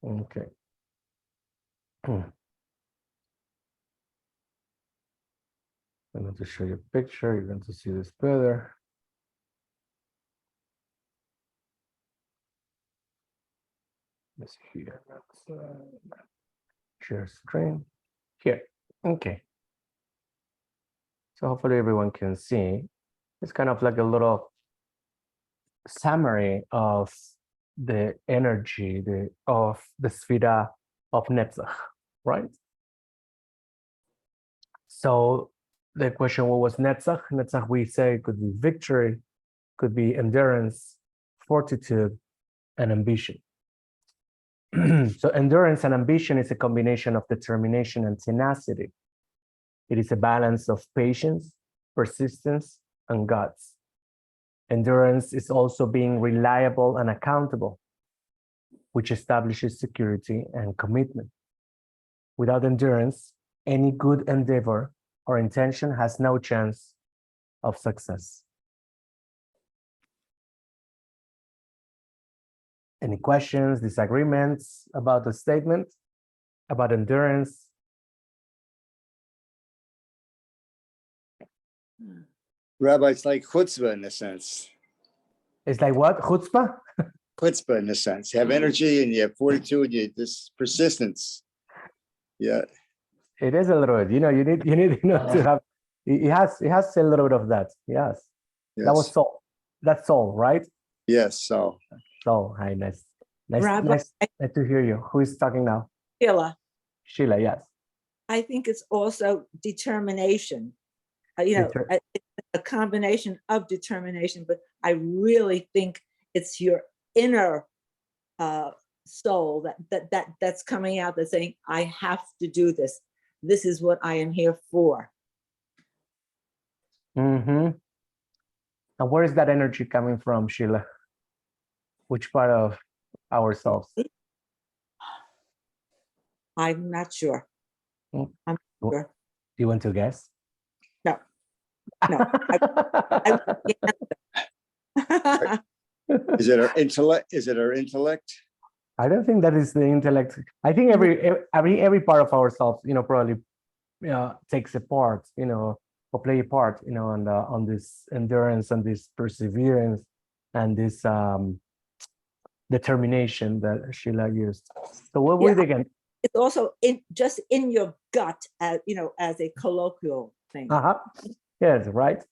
Okay. I'm going to show you a picture. You're going to see this better. Let's see here. Let's share screen here. Okay. So hopefully everyone can see. It's kind of like a little summary of the energy of the Sfira of Netzach, right? So the question, what was Netzach? Netzach, we say, could be victory, could be endurance, fortitude, and ambition. So endurance and ambition is a combination of determination and tenacity. It is a balance of patience, persistence, and guts. Endurance is also being reliable and accountable, which establishes security and commitment. Without endurance, any good endeavor or intention has no chance of success. Any questions, disagreements about the statement, about endurance? Rabbi, it's like chutzpah in a sense. It's like what? Chutzpah? Chutzpah in a sense. You have energy and you have fortitude, you have this persistence. Yeah. It is a little bit. You need to have. It has a little bit of that. Yes. That was soul. That's soul, right? Yes. So. So hi, nice Rabbi, to hear you. Who is talking now? Sheila, yes. I think it's also determination. A combination of determination, but I really think it's your inner soul that's coming out, that's saying, I have to do this. This is what I am here for. Mm-hmm. And where is that energy coming from, Sheila? Which part of ourselves? I'm not sure. I'm not sure. Do you want to guess? No. Is it our intellect? Is it our intellect? I don't think that is the intellect. I think every part of ourselves, probably takes a part, or play a part, on this endurance and this perseverance and this determination that Sheila used. So what was it again? It's also just in your gut, as a colloquial thing. Yes, right.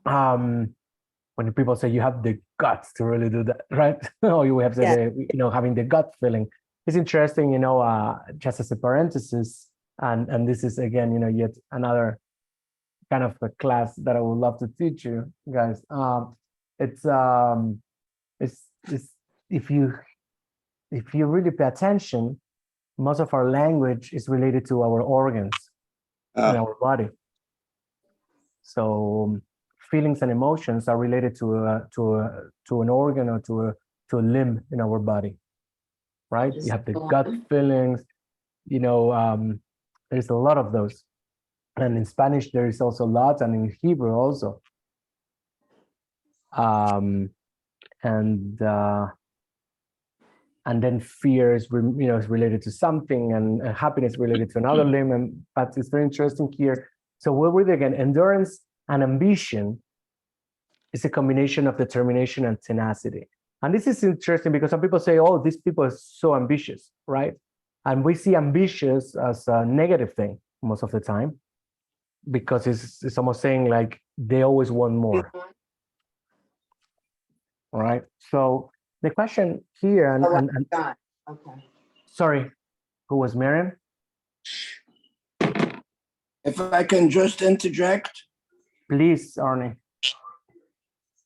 When people say you have the guts to really do that, right? Or you have to say, having the gut feeling. It's interesting, just as a parenthesis, and this is again, yet another kind of a class that I would love to teach you guys. It's if you really pay attention, most of our language is related to our organs in our body. So feelings and emotions are related to an organ or to a limb in our body, right? You have the gut feelings, there's a lot of those. And in Spanish, there is also a lot, and in Hebrew also. And then fear is, is related to something, and happiness related to another limb. But it's very interesting here. So what were they again? Endurance and ambition is a combination of determination and tenacity. And this is interesting because some people say, oh, these people are so ambitious, right? And we see ambitious as a negative thing most of the time, because it's almost saying like they always want more. All right. So the question here, Okay. Sorry, who was Miriam? If I can just interject. Please, Arnie.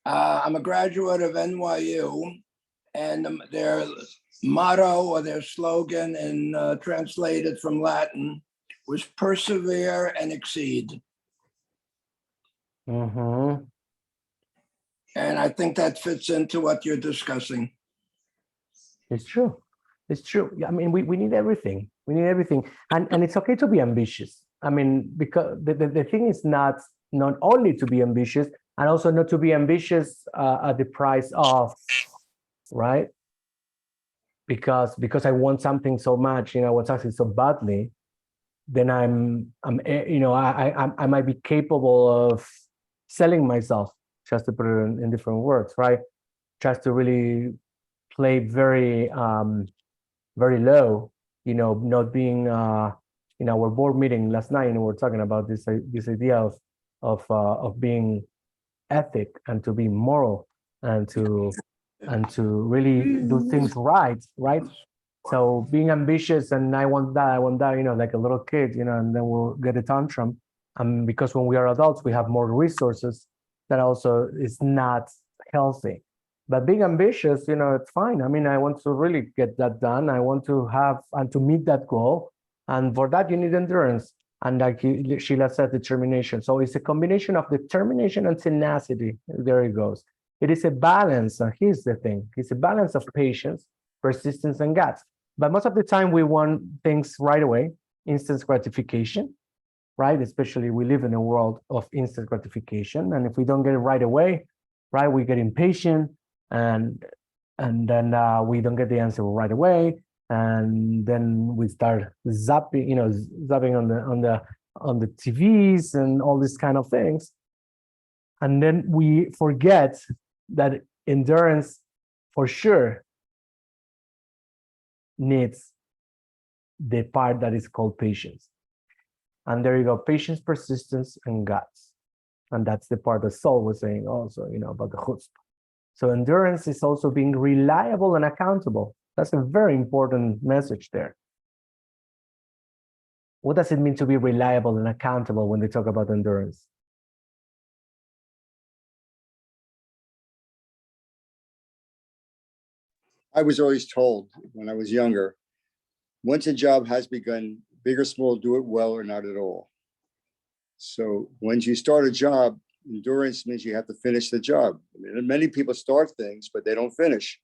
I'm a graduate of NYU, and their motto or their slogan, and translated from Latin, was persevere and exceed. Mm-hmm. And I think that fits into what you're discussing. It's true. It's true. I mean, we need everything. We need everything. And it's okay to be ambitious. I mean, because the thing is not only to be ambitious, and also not to be ambitious at the price of, right? because I want something so much, I want something so badly, then I might be capable of selling myself, just to put it in different words, right? Just to really play very very low, not being in our board meeting last night, and we're talking about this idea of being ethic and to be moral and to really do things right. So being ambitious and I want that, like a little kid, and then we'll get a tantrum. Because when we are adults, we have more resources. That also is not healthy. But being ambitious, it's fine. I mean, I want to really get that done. I want to have and to meet that goal. And for that, you need endurance. And like Sheila said, determination. So it's a combination of determination and tenacity. There it goes. It is a balance. And here's the thing. It's a balance of patience, persistence, and guts. But most of the time, we want things right away, instant gratification, right? Especially we live in a world of instant gratification. And if we don't get it right away, right, we get impatient. And then we don't get the answer right away, and then we start zapping, on the TVs and all these kind of things, and then we forget that endurance, for sure, needs the part that is called patience. And there you go, patience, persistence, and guts, and that's the part that Saul was saying also, about the chutzpah. So endurance is also being reliable and accountable. That's a very important message there. What does it mean to be reliable and accountable when they talk about endurance? I was always told when I was younger, once a job has begun, big or small, do it well or not at all. So once you start a job, endurance means you have to finish the job. I mean, many people start things, but they don't finish.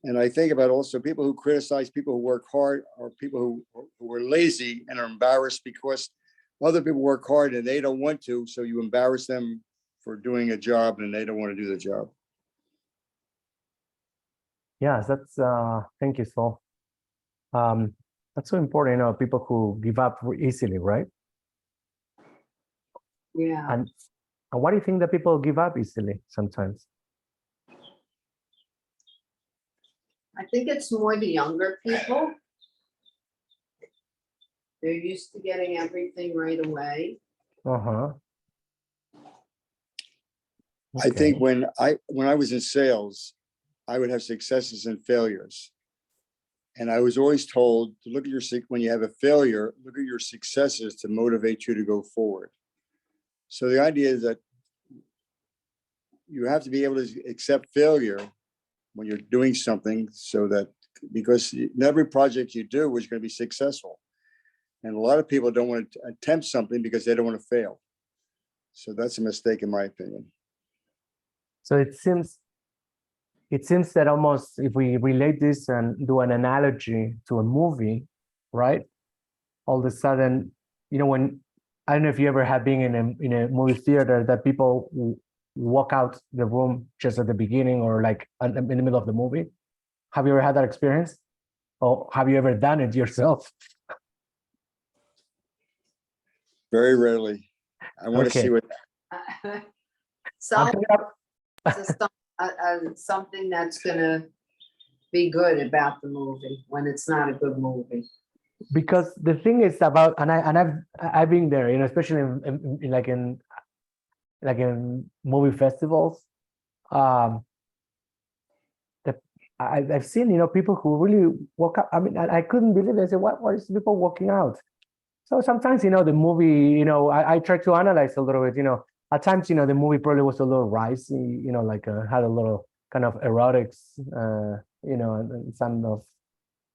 And I think about also people who criticize people who work hard, or people who are lazy and are embarrassed because other people work hard and they don't want to. So you embarrass them for doing a job and they don't want to do the job. Yes, that's thank you, Saul. That's so important, people who give up easily, right? Yeah. And why do you think that people give up easily sometimes? I think it's more the younger people. They're used to getting everything right away. Uh-huh. I think when I was in sales, I would have successes and failures. And I was always told to look at when you have a failure, look at your successes to motivate you to go forward. So the idea is that you have to be able to accept failure when you're doing something, so that, because every project you do is going to be successful. And a lot of people don't want to attempt something because they don't want to fail. So that's a mistake, in my opinion. So it seems that almost, if we relate this and do an analogy to a movie, right? All of a sudden, when, I don't know if you ever have been in a movie theater, that people walk out the room just at the beginning or like in the middle of the movie. Have you ever had that experience? Or have you ever done it yourself? Very rarely. I want to see what. Some, something that's gonna be good about the movie when it's not a good movie. Because the thing is about, and I've been there, especially in movie festivals. I've seen, people who really walk out. I mean, I couldn't believe it. I said, what is people walking out? So sometimes, the movie, I try to analyze a little bit, at times, the movie probably was a little ricey, had a little kind of erotics, and some of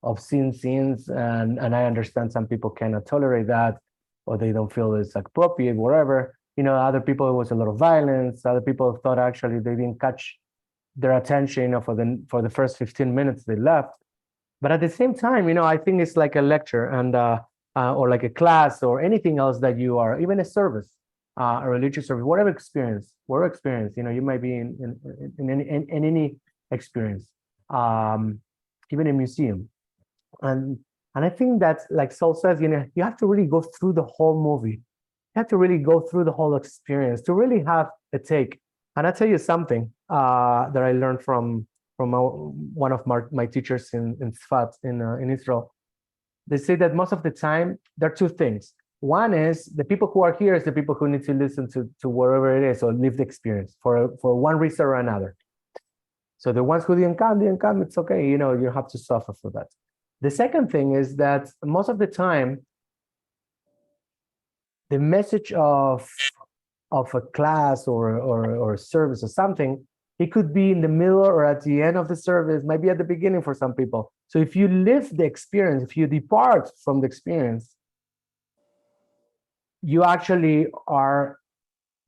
obscene scenes. And I understand some people cannot tolerate that, or they don't feel it's appropriate, whatever. Other people, it was a little violence. Other people thought actually they didn't catch their attention, for the first 15 minutes they left. But at the same time, I think it's like a lecture and or like a class or anything else that you are, even a service, a religious service, whatever experience, you might be in any experience. even a museum. And I think that, like Saul says, you have to really go through the whole movie. You have to really go through the whole experience to really have a take. And I'll tell you something that I learned from one of my teachers in Tzfat, in Israel. They say that most of the time, there are two things. One is the people who are here is the people who need to listen to wherever it is or live the experience for one reason or another. So the ones who didn't come, it's okay. You have to suffer for that. The second thing is that most of the time, the message of a class or a service or something, it could be in the middle or at the end of the service, maybe at the beginning for some people. So if you live the experience, if you depart from the experience, you actually are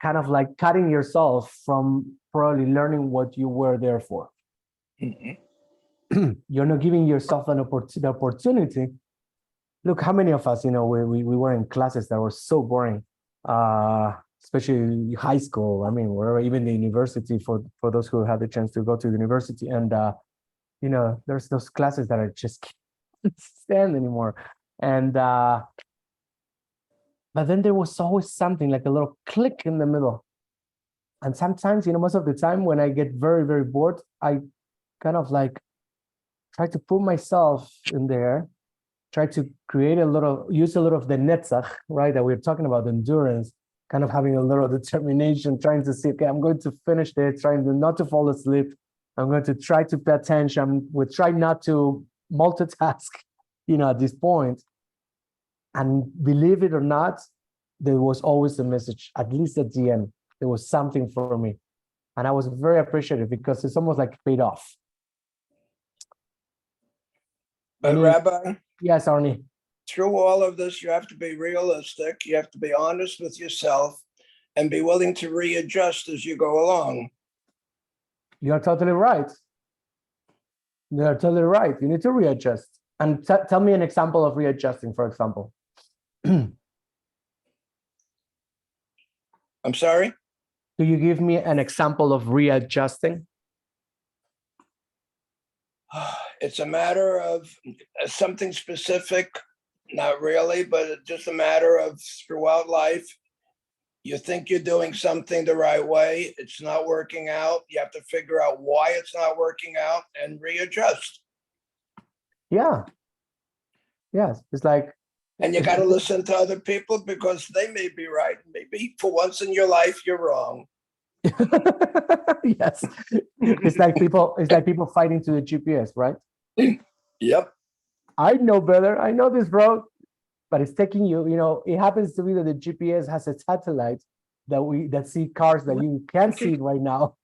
kind of like cutting yourself from probably learning what you were there for. You're not giving yourself the opportunity. Look, how many of us, we were in classes that were so boring, especially high school. I mean, wherever, even the university for those who had the chance to go to the university. And, there's those classes that I just can't stand anymore. And, but then there was always something like a little click in the middle. And sometimes, most of the time when I get very, very bored, I kind of like try to put myself in there, try to use a little of the netzach, right? That we're talking about, endurance, kind of having a little determination, trying to see, okay, I'm going to finish this, trying not to fall asleep. I'm going to try to pay attention. We'll try not to multitask, at this point. And believe it or not, there was always a message, at least at the end. There was something for me. And I was very appreciative because it's almost like paid off. But Rabbi? Yes, Arnie. Through all of this, you have to be realistic. You have to be honest with yourself and be willing to readjust as you go along. You're totally right. You're totally right. You need to readjust. And tell me an example of readjusting, for example. I'm sorry? Do you give me an example of readjusting? It's a matter of something specific, not really, but it's just a matter of throughout life. You think you're doing something the right way. It's not working out. You have to figure out why it's not working out and readjust. Yeah. Yes. It's like. And you got to listen to other people because they may be right. Maybe for once in your life, you're wrong. Yes. It's like people fighting to the GPS, right? Yep. I know better. I know this road, but it's taking you, it happens to be that the GPS has a satellite that see cars that you can't see right now.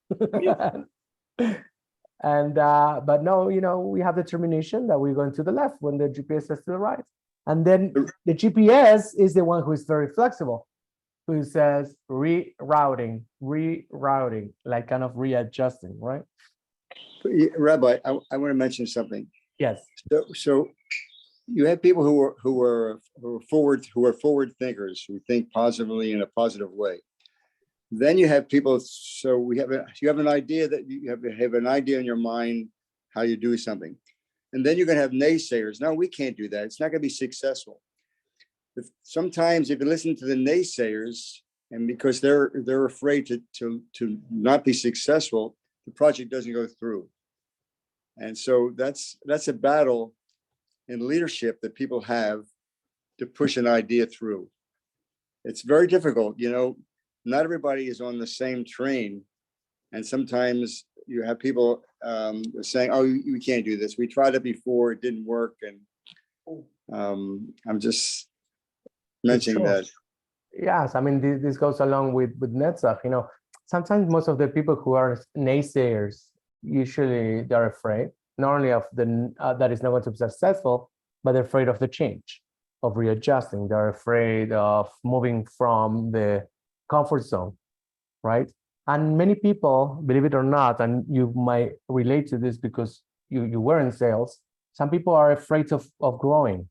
And but no, we have determination that we're going to the left when the GPS says to the right. And then the GPS is the one who is very flexible, who says rerouting, like kind of readjusting, right? Rabbi, I want to mention something. Yes. So you have people who are forward thinkers, who think positively in a positive way. Then you have people. So you have an idea that you have an idea in your mind how you do something, and then you're going to have naysayers. No, we can't do that. It's not going to be successful. Sometimes if you listen to the naysayers, and because they're afraid to not be successful, the project doesn't go through. And so that's a battle in leadership that people have to push an idea through. It's very difficult. Not everybody is on the same train. And sometimes you have people saying, oh, we can't do this. We tried it before, it didn't work. And I'm just mentioning that. Yes, I mean, this goes along with Netzach. Sometimes most of the people who are naysayers, usually they're afraid, not only of that it's not going to be successful, but they're afraid of the change, of readjusting. They're afraid of moving from the comfort zone, right? And many people, believe it or not, and you might relate to this because you were in sales, some people are afraid of growing.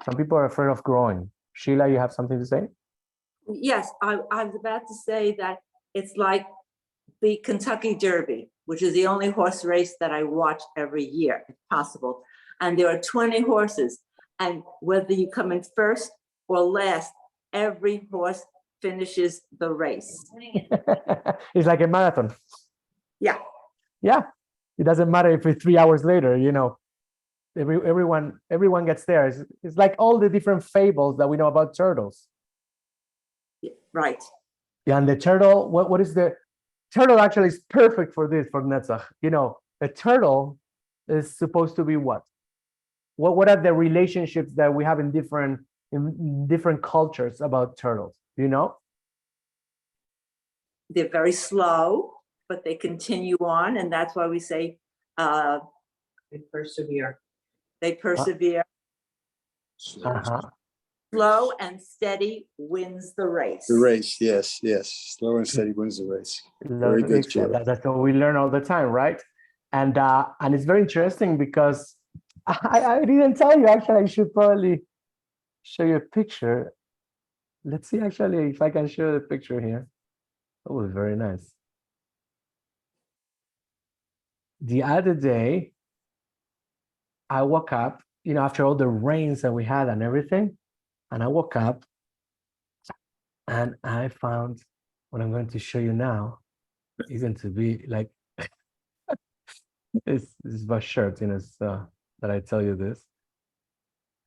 Some people are afraid of growing. Sheila, you have something to say? Yes, I was about to say that it's like the Kentucky Derby. which is the only horse race that I watch every year, if possible. And there are 20 horses. And whether you come in first or last, every horse finishes the race. It's like a marathon. Yeah. Yeah. It doesn't matter if it's 3 hours later, you know, everyone gets there. It's like all the different fables that we know about turtles. Right. Yeah, and the turtle, what is the turtle actually is perfect for this, for Netzach. You know, a turtle is supposed to be what? What are the relationships that we have in different cultures about turtles? Do you know? They're very slow, but they continue on. And that's why we say They persevere. they persevere. Uh-huh. Slow and steady wins the race. The race, yes, yes. Slow and steady wins the race. Very good, Sheila. That's what we learn all the time, right? And it's very interesting because I didn't tell you. Actually, I should probably show you a picture. Let's see, actually, if I can show the picture here. Oh, very nice. The other day, I woke up, you know, after all the rains that we had and everything, and I woke up and I found what I'm going to show you now is going to be like this is my shirt, you know, that I tell you this.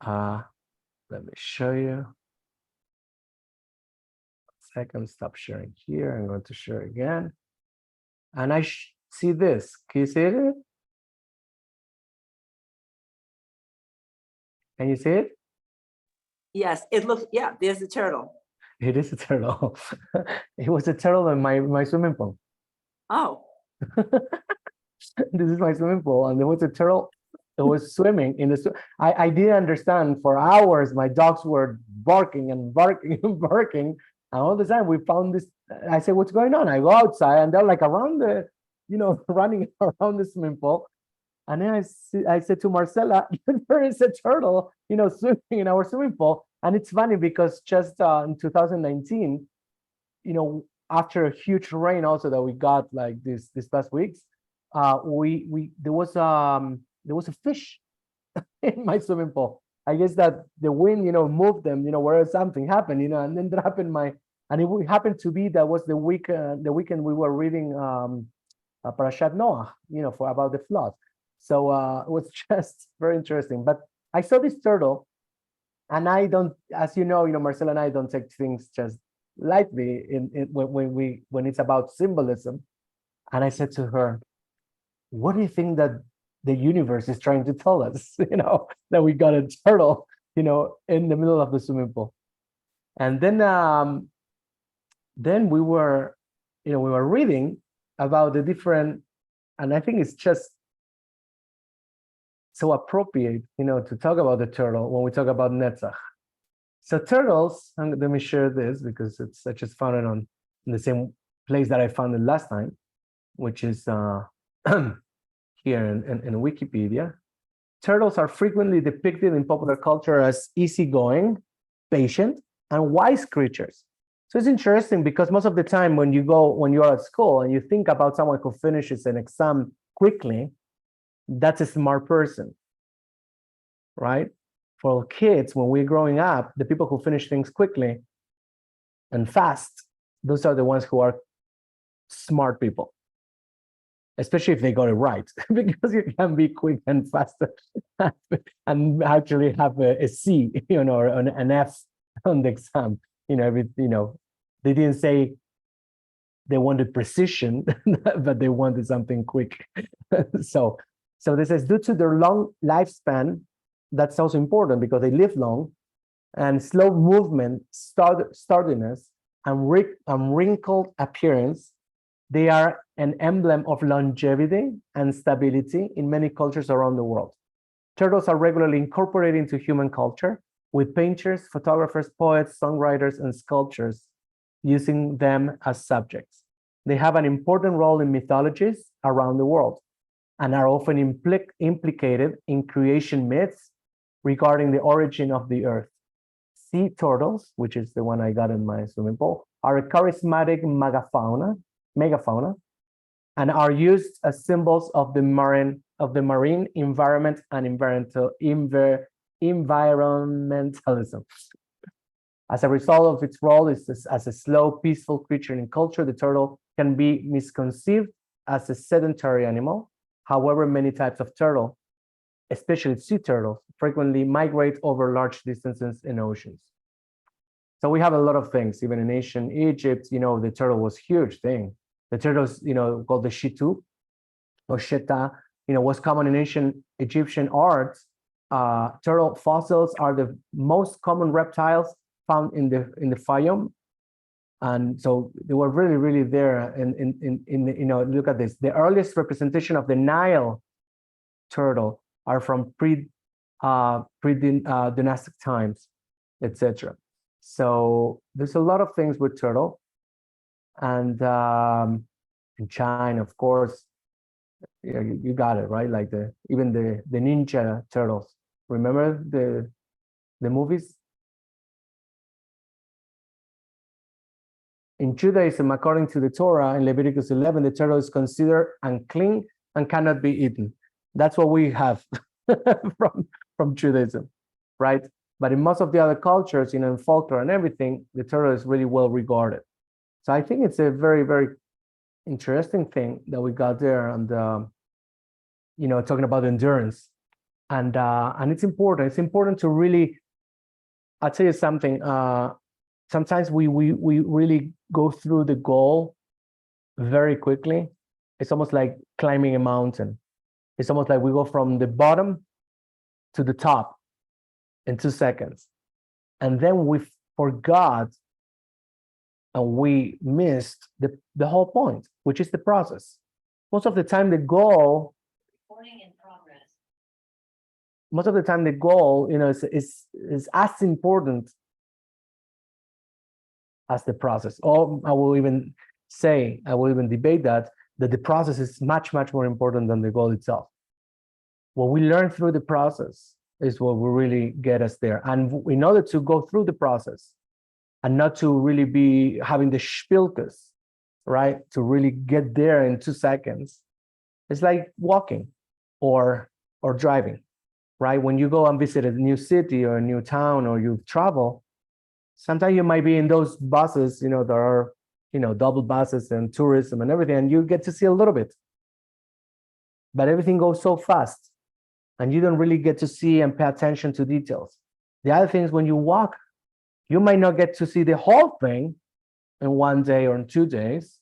Let me show you. Second, stop sharing here. I'm going to share again. And I see this. Can you see it? Can you see it? Yes, it looks, yeah, there's the turtle. It is a turtle. It was a turtle in my swimming pool. Oh, This is my swimming pool, and there was a turtle that was swimming in the. I didn't understand for hours. My dogs were barking and barking and barking, and all the time we found this. I said, "What's going on?" I go outside, and they're like around the, you know, running around the swimming pool. And then I said to Marcela, "There is a turtle, you know, swimming in our swimming pool." And it's funny because just in 2019, you know, after a huge rain also that we got like this past weeks, there was a fish in my swimming pool. I guess that the wind, you know, moved them, you know, where something happened, you know, and then that happened and it happened to be that was the weekend we were reading Parashat Noah, you know, about the flood. So it was just very interesting. But I saw this turtle, and I don't, as you know, Marcela and I don't take things just lightly when it's about symbolism. And I said to her, "What do you think that the universe is trying to tell us? You know, that we got a turtle, you know, in the middle of the swimming pool." And then we were, you know, we were reading about the different, and I think it's just so appropriate, you know, to talk about the turtle when we talk about Netzach. So turtles, and let me share this because I just found it in the same place that I found it last time, which is here in Wikipedia. Turtles are frequently depicted in popular culture as easygoing, patient, and wise creatures. So it's interesting because most of the time when you're at school and you think about someone who finishes an exam quickly, that's a smart person, right? For kids, when we're growing up, the people who finish things quickly and fast, those are the ones who are smart people, especially if they got it right, because you can be quick and faster and actually have a C, you know, or an F on the exam. You know, they didn't say they wanted precision, but they wanted something quick. So this is due to their long lifespan. That's also important because they live long, and slow movement, sturdiness, and wrinkled appearance. They are an emblem of longevity and stability in many cultures around the world. Turtles are regularly incorporated into human culture, with painters, photographers, poets, songwriters, and sculptors using them as subjects. They have an important role in mythologies around the world and are often implicated in creation myths regarding the origin of the earth. Sea turtles, which is the one I got in my swimming pool, are a charismatic megafauna and are used as symbols of the marine environment and environmentalism. As a result of its role as a slow, peaceful creature in culture, the turtle can be misconceived as a sedentary animal. However, many types of turtle, especially sea turtles, frequently migrate over large distances in oceans. So we have a lot of things. Even in ancient Egypt, the turtle was a huge thing. The turtles, called the shitu or sheta, was common in ancient Egyptian art. Turtle fossils are the most common reptiles found in the Fayum, and so they were really, really there. Look at this. The earliest representation of the Nile turtle are from pre-dynastic times, etc. So there's a lot of things with turtle, and in China, of course, you got it right. Like even the Ninja Turtles. Remember the movies? In Judaism, according to the Torah, in Leviticus 11, the turtle is considered unclean and cannot be eaten. That's what we have from Judaism, right? But in most of the other cultures, in folklore and everything, the turtle is really well regarded. So I think it's a very, very interesting thing that we got there, and talking about endurance, and it's important. It's important to really. I'll tell you something. Sometimes we really go through the goal very quickly. It's almost like climbing a mountain. It's almost like we go from the bottom to the top in 2 seconds. And then we forgot and we missed the whole point, which is the process. Most of the time, the goal. Recording in progress. Most of the time, the goal, is as important as the process. Or I will even debate that the process is much, much more important than the goal itself. What we learn through the process is what will really get us there. And in order to go through the process and not to really be having the spilkes, right? To really get there in 2 seconds, it's like walking or driving, right? When you go and visit a new city or a new town, or you travel, sometimes you might be in those buses, there are, double buses and tourism and everything, and you get to see a little bit. But everything goes so fast, and you don't really get to see and pay attention to details. The other thing is, when you walk, you might not get to see the whole thing in 1 day or in 2 days,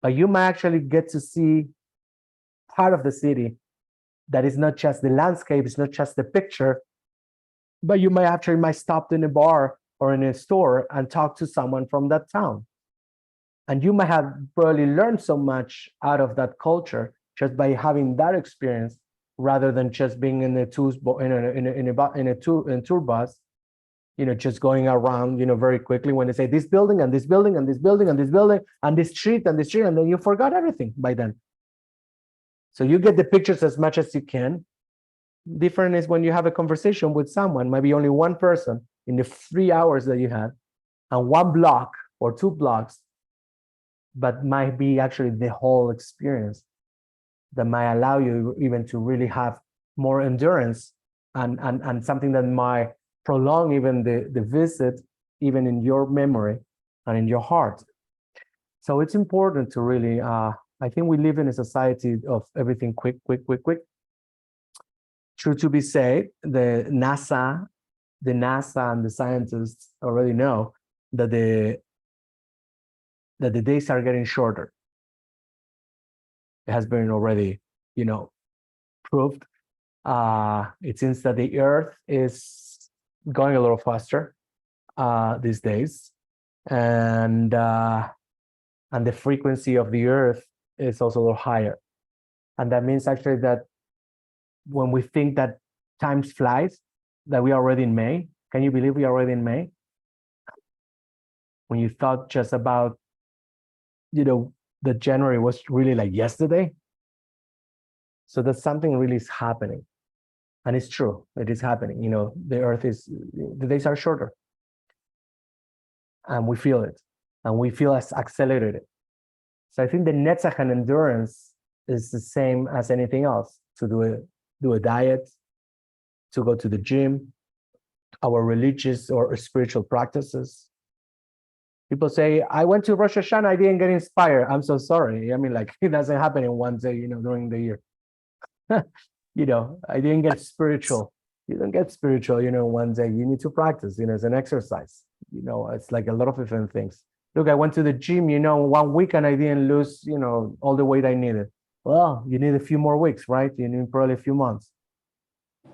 but you might actually get to see part of the city that is not just the landscape, it's not just the picture, but you might stop in a bar or in a store and talk to someone from that town. And you might have probably learned so much out of that culture just by having that experience, rather than just being in a tour bus, just going around, very quickly, when they say this building and this building and this building and this building and this street and this street, and then you forgot everything by then. So you get the pictures as much as you can. Different is when you have a conversation with someone, maybe only one person in the 3 hours that you had, and 1 block or 2 blocks, but might be actually the whole experience that might allow you even to really have more endurance, and something that might prolong even the visit, even in your memory and in your heart. So it's important to really, I think we live in a society of everything quick. True to be said, the NASA and the scientists already know that the days are getting shorter. It has been already, proved. It seems that the Earth is going a little faster these days, and the frequency of the Earth is also a little higher. And that means actually that when we think that time flies, that we are already in May. Can you believe we are already in May? When you thought just about, that January was really like yesterday. So that something really is happening. And it's true, it is happening. The days are shorter. And we feel it. And we feel as accelerated. So I think the netzach and endurance is the same as anything else. To do a diet, to go to the gym, our religious or spiritual practices. People say, I went to Rosh Hashanah, I didn't get inspired. I'm so sorry. I mean, like, it doesn't happen in one day, during the year. I didn't get spiritual. You don't get spiritual, in one day. You need to practice, it's an exercise. It's like a lot of different things. Look, I went to the gym, 1 week and I didn't lose, all the weight I needed. Well, you need a few more weeks, right? You need probably a few months.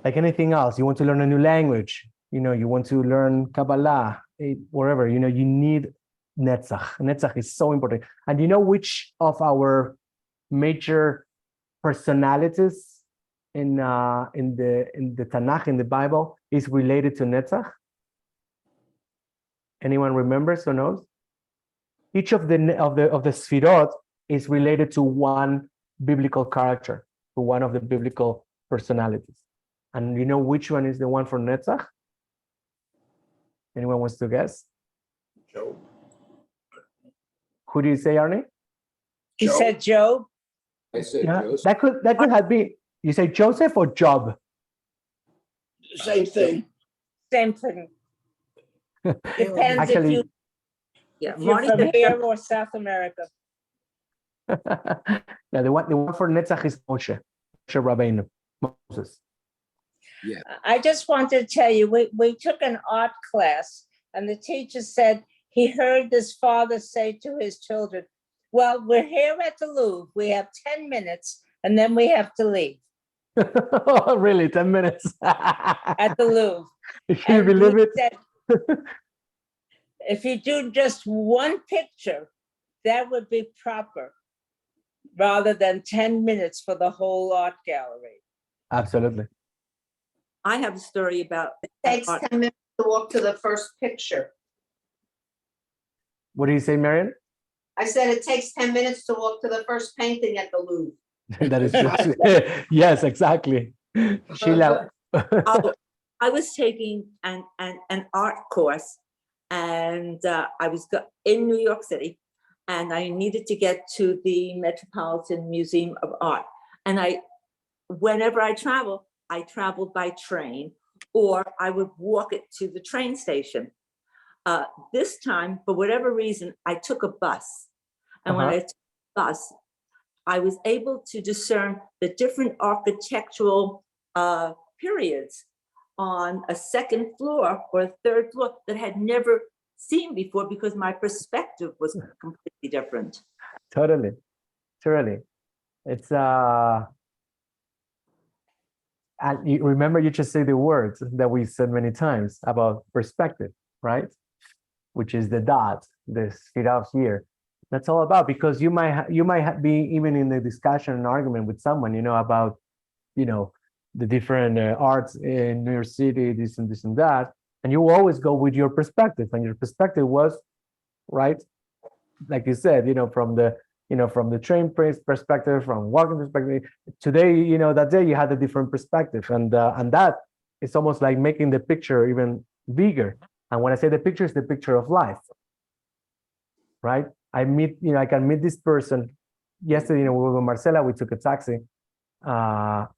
Like anything else, you want to learn a new language, you want to learn Kabbalah, whatever, you need netzach. Netzach is so important. And you know which of our major personalities in the Tanakh, in the Bible, is related to netzach? Anyone remembers or knows? Each of the Sefirot is related to one biblical character, to one of the biblical personalities. And you know which one is the one for netzach? Anyone wants to guess? Job. Who do you say, Arnie? He said Job. I said Yeah, Joseph. that could have been. You say Joseph or Job? Same thing. Same thing. Depends Actually, if you're from here or South America. yeah, the one for netzach is Moshe Rabbeinu, Moses. Yeah. I just wanted to tell you, we took an art class and the teacher said he heard this father say to his children, well, we're here at the Louvre. We have 10 minutes and then we have to leave. Really, 10 minutes? At the Louvre. Can you believe it? Said, if you do just one picture, that would be proper, rather than 10 minutes for the whole art gallery. Absolutely. I have a story about It takes art. 10 minutes to walk to the first picture. What do you say, Marion? I said it takes 10 minutes to walk to the first painting at the Louvre. That is true. Yes, exactly. Sheila. I was taking an art course, and I was in New York City, and I needed to get to the Metropolitan Museum of Art. And whenever I traveled by train, or I would walk it to the train station. This time, for whatever reason, I took a bus. And when I took a bus, I was able to discern the different architectural periods on a second floor or a third floor that I had never seen before, because my perspective was completely different. Totally. It's and you remember, you just say the words that we said many times about perspective, right? Which is the dot, the Sefirot here. That's all about, because you might be even in the discussion and argument with someone, about, the different arts in New York City, this and that, and you always go with your perspective, and your perspective was, right, like you said, from the train perspective, from walking perspective. Today, that day you had a different perspective, and that is almost like making the picture even bigger. And when I say the picture, is the picture of life, right? I can meet this person. Yesterday, we were with Marcela, we took a taxi, and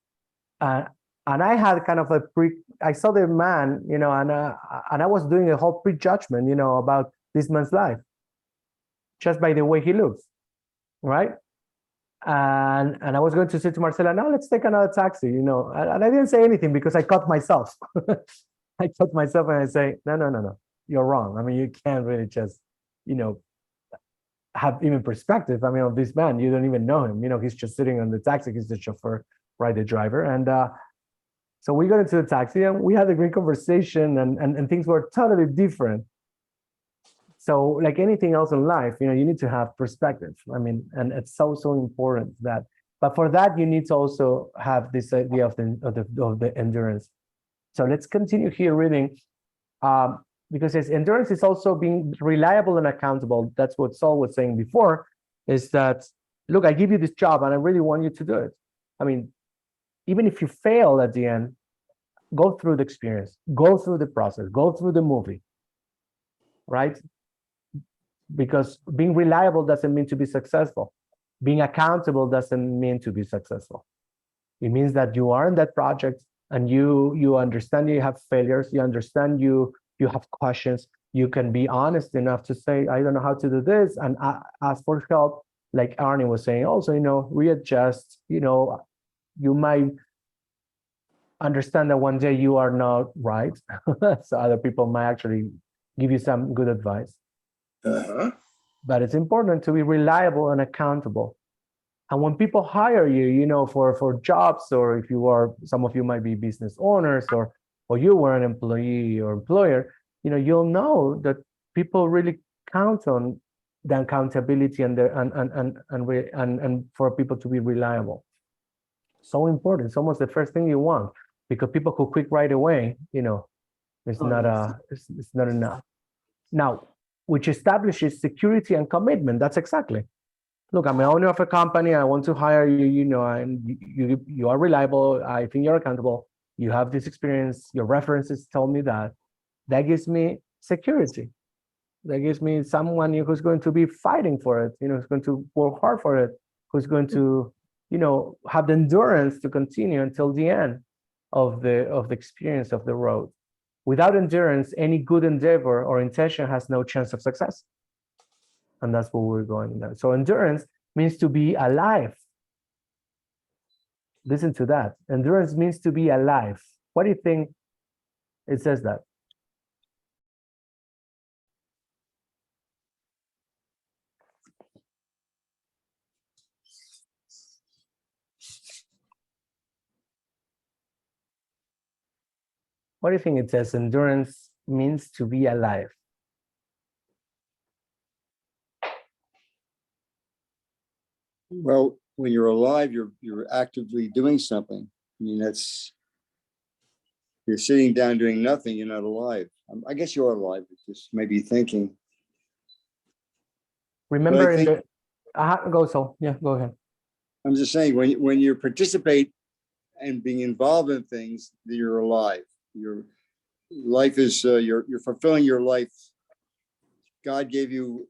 I had kind of I saw the man, and I was doing a whole prejudgment, about this man's life, just by the way he looks, right? And I was going to say to Marcela, no, let's take another taxi, and I didn't say anything because I caught myself. I caught myself and I say, no, you're wrong. I mean, you can't really just, have even perspective. I mean, of this man, you don't even know him. He's just sitting on the taxi. He's the chauffeur, right, the driver. And so we got into the taxi and we had a great conversation, and things were totally different. So like anything else in life, you need to have perspective. I mean, and it's so important that, but for that, you need to also have this idea of the endurance. So let's continue here reading, because his endurance is also being reliable and accountable. That's what Saul was saying before, is that, look, I give you this job and I really want you to do it. I mean, even if you fail at the end, go through the experience, go through the process, go through the movie, right? because being reliable doesn't mean to be successful. Being accountable doesn't mean to be successful. It means that you are in that project and you understand you have failures, you understand you have questions, you can be honest enough to say, I don't know how to do this, and ask for help. Like Arnie was saying, also, readjust, you might understand that one day you are not right. So other people might actually give you some good advice. But it's important to be reliable and accountable. And when people hire you, for jobs, or if some of you might be business owners, or you were an employee or employer, you'll know that people really count on the accountability and for people to be reliable. So important. It's almost the first thing you want, because people who quit right away, it's not enough. Now, which establishes security and commitment. That's exactly. Look, I'm the owner of a company. I want to hire you, and you are reliable. I think you're accountable. You have this experience. Your references tell me that. That gives me security. That gives me someone who's going to be fighting for it, who's going to work hard for it, who's going to, have the endurance to continue until the end of the experience of the road. Without endurance, any good endeavor or intention has no chance of success. And that's what we're going now. So endurance means to be alive. Listen to that. Endurance means to be alive. What do you think it says that? What do you think it says? Endurance means to be alive. Well, when you're alive, you're actively doing something. I mean, you're sitting down doing nothing, you're not alive. I guess you're alive, just maybe thinking. Remember, go ahead. I'm just saying, when you participate and being involved in things, you're alive. Your life is you're fulfilling your life. God gave you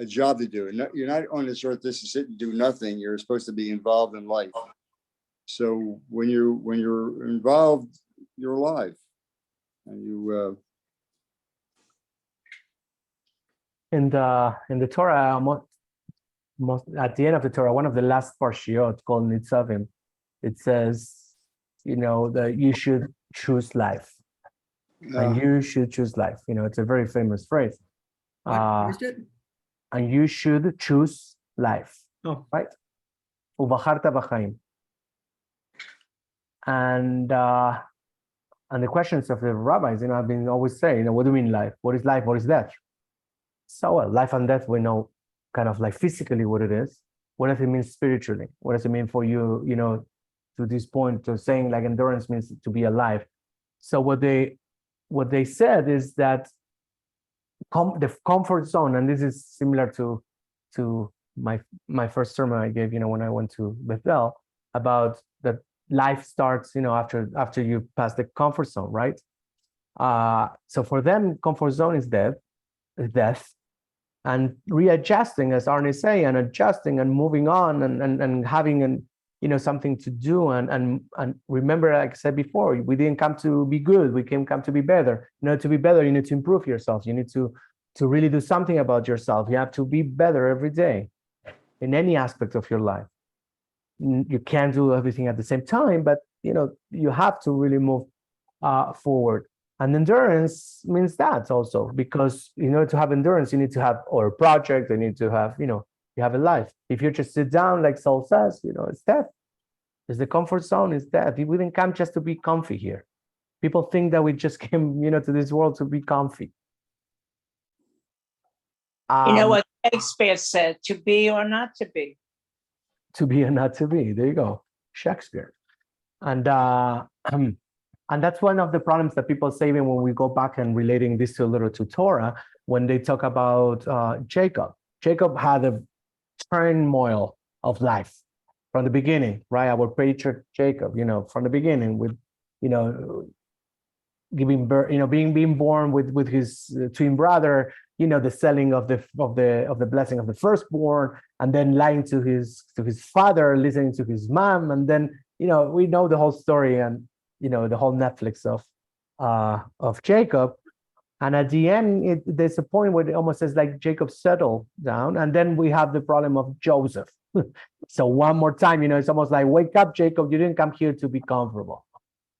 a job to do. You're not on this earth just to sit and do nothing. You're supposed to be involved in life. So when you're involved, you're alive, and you. In the Torah, at the end of the Torah, one of the last parshiot called Nitzavim, it says, that you should choose life, and you should choose life. It's a very famous phrase. What is it? And you should choose life. Oh. Right? Ubacharta b'chaim. And the questions of the rabbis, I've been always saying, what do you mean life? What is life? What is death? So life and death, we know kind of like physically what it is. What does it mean spiritually? What does it mean for you, to this point of saying like endurance means to be alive? So what they said is that the comfort zone, and this is similar to my first sermon I gave, when I went to Bethel, about that life starts, after you pass the comfort zone, right? So for them, comfort zone is death, and readjusting, as Arnie say, and adjusting and moving on and having something to do, and remember, like I said before, we didn't come to be good, we come to be better. To be better, you need to improve yourself. You need to really do something about yourself. You have to be better every day in any aspect of your life. You can't do everything at the same time, but you have to really move forward. And endurance means that also, because in order to have endurance, you need to have a project, you need to have, you have a life. If you just sit down, like Saul says, it's death. It's the comfort zone, it's death. We didn't come just to be comfy here. People think that we just came, to this world to be comfy. What Shakespeare said, to be or not to be. To be or not to be. There you go, Shakespeare. And that's one of the problems that people say when we go back and relating this to a little to Torah, when they talk about Jacob. Jacob had a turmoil of life from the beginning, right? Our patriarch Jacob, from the beginning with, giving birth, being born with his twin brother, the selling of the blessing of the firstborn, and then lying to his father, listening to his mom, and then we know the whole story, and the whole Netflix of Jacob. And at the end, there's a point where it almost says like Jacob settled down, and then we have the problem of Joseph. So one more time, it's almost like, wake up, Jacob, you didn't come here to be comfortable.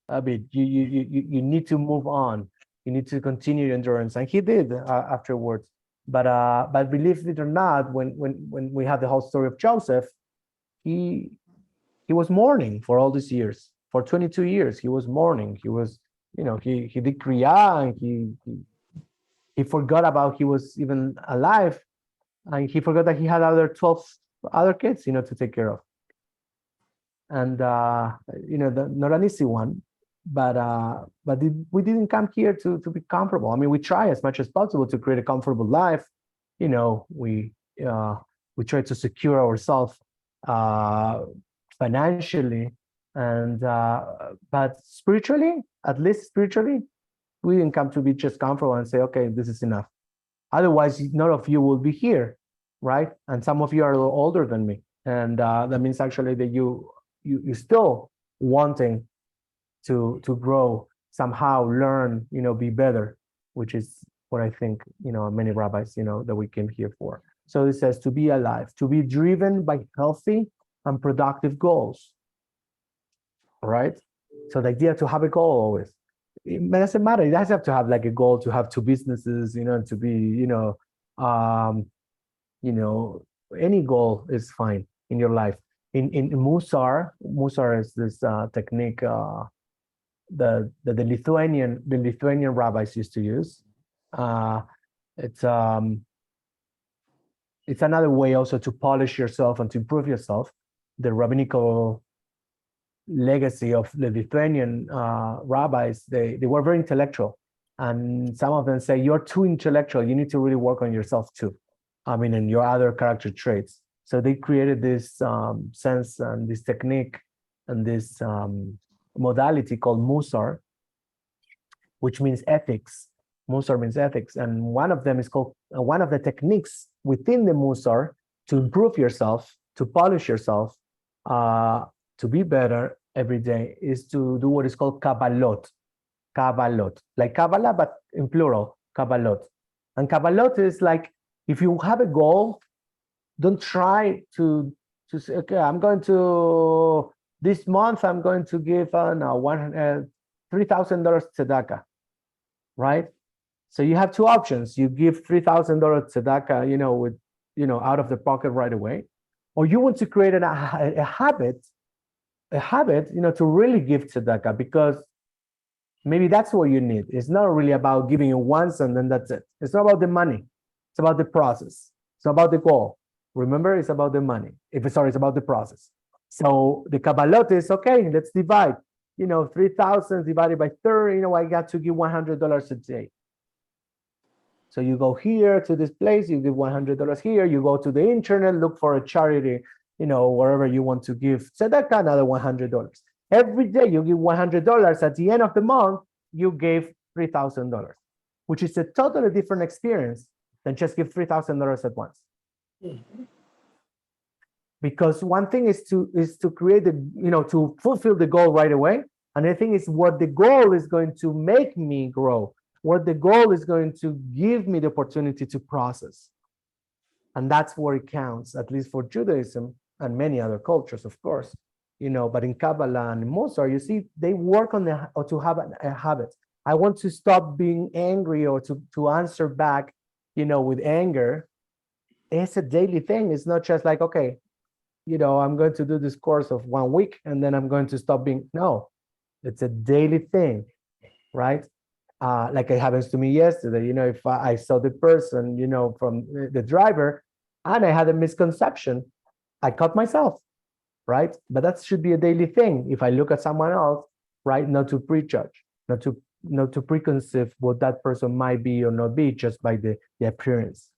I mean, you need to move on. You need to continue your endurance, and he did afterwards. But believe it or not, when we have the whole story of Joseph, he was mourning for all these years. For 22 years, he was mourning. He was, he did kriya, and he forgot about he was even alive, and he forgot that he had 12 other kids, to take care of. And not an easy one. But we didn't come here to be comfortable. I mean, we try as much as possible to create a comfortable life. We try to secure ourselves financially, and but spiritually, at least spiritually, we didn't come to be just comfortable and say, okay, this is enough. Otherwise, none of you will be here, right? And some of you are a little older than me, and that means actually that you still wanting to grow, somehow learn, be better, which is what I think, many rabbis, that we came here for. So it says to be alive, to be driven by healthy and productive goals, right? So the idea to have a goal always, it doesn't matter. It doesn't have to have like a goal to have two businesses, and to be, any goal is fine in your life. In Musar is this technique, the Lithuanian rabbis used to use. It's another way also to polish yourself and to improve yourself. The rabbinical legacy of the Lithuanian rabbis, they were very intellectual, and some of them say, you're too intellectual, you need to really work on yourself too. I mean, and your other character traits. So they created this sense and this technique and this modality called Musar, which means ethics. Musar means ethics, and one of them is called one of the techniques within the Musar to improve yourself, to polish yourself, to be better every day, is to do what is called kabbalot. Kabbalot, like Kabbalah, but in plural, kabbalot. And kabbalot is like, if you have a goal, don't try to say, okay, I'm going to, this month, I'm going to give $3,000 tzedakah, right? So you have two options. You give $3,000 tzedakah, with, out of the pocket right away, or you want to create a habit, to really give tzedakah, because maybe that's what you need. It's not really about giving it once and then that's it. It's not about the money. It's about the process. It's not about the goal. Remember, it's about the money. It's about the process. So the Kabbalot is, okay, let's divide, 3,000 divided by 30, I got to give $100 a day. So you go here to this place, you give $100 here, you go to the internet, look for a charity, wherever you want to give tzedakah, another $100. Every day you give $100. At the end of the month, you gave $3,000, which is a totally different experience than just give $3,000 at once. Mm-hmm. Because one thing is to create to fulfill the goal right away. Another thing is what the goal is going to make me grow, what the goal is going to give me the opportunity to process. And that's where it counts, at least for Judaism and many other cultures, of course. But in Kabbalah and Musar, you see, they work on to have a habit. I want to stop being angry or to answer back, with anger. It's a daily thing. It's not just like, okay, I'm going to do this course of 1 week and then I'm going to stop being, no, it's a daily thing, right? Like it happens to me yesterday, if I saw the person, from the driver and I had a misconception, I caught myself, right? But that should be a daily thing. If I look at someone else, right, not to prejudge, not to preconceive what that person might be or not be just by the appearance.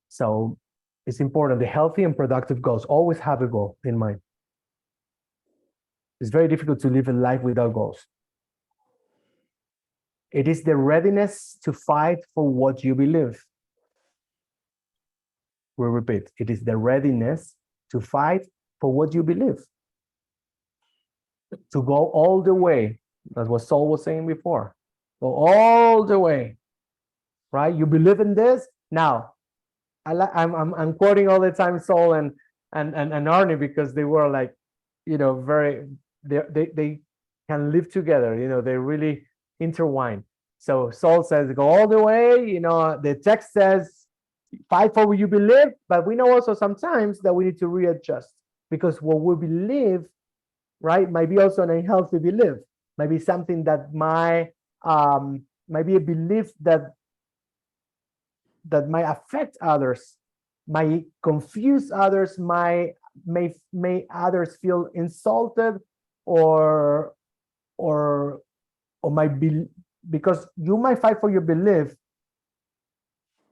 So it's important. The healthy and productive goals, always have a goal in mind. It's very difficult to live a life without goals. It is the readiness to fight for what you believe. We repeat, it is the readiness to fight for what you believe. To go all the way. That's what Saul was saying before. Go all the way. Right? You believe in this? Now, I'm quoting all the time Saul and Arnie, because they were like, very, they can live together, they really intertwine. So Saul says, go all the way, the text says, fight for what you believe, but we know also sometimes that we need to readjust, because what we believe, right, might be also an unhealthy belief, might be something that might be a belief that might affect others, might confuse others, may others feel insulted, or might be, because you might fight for your belief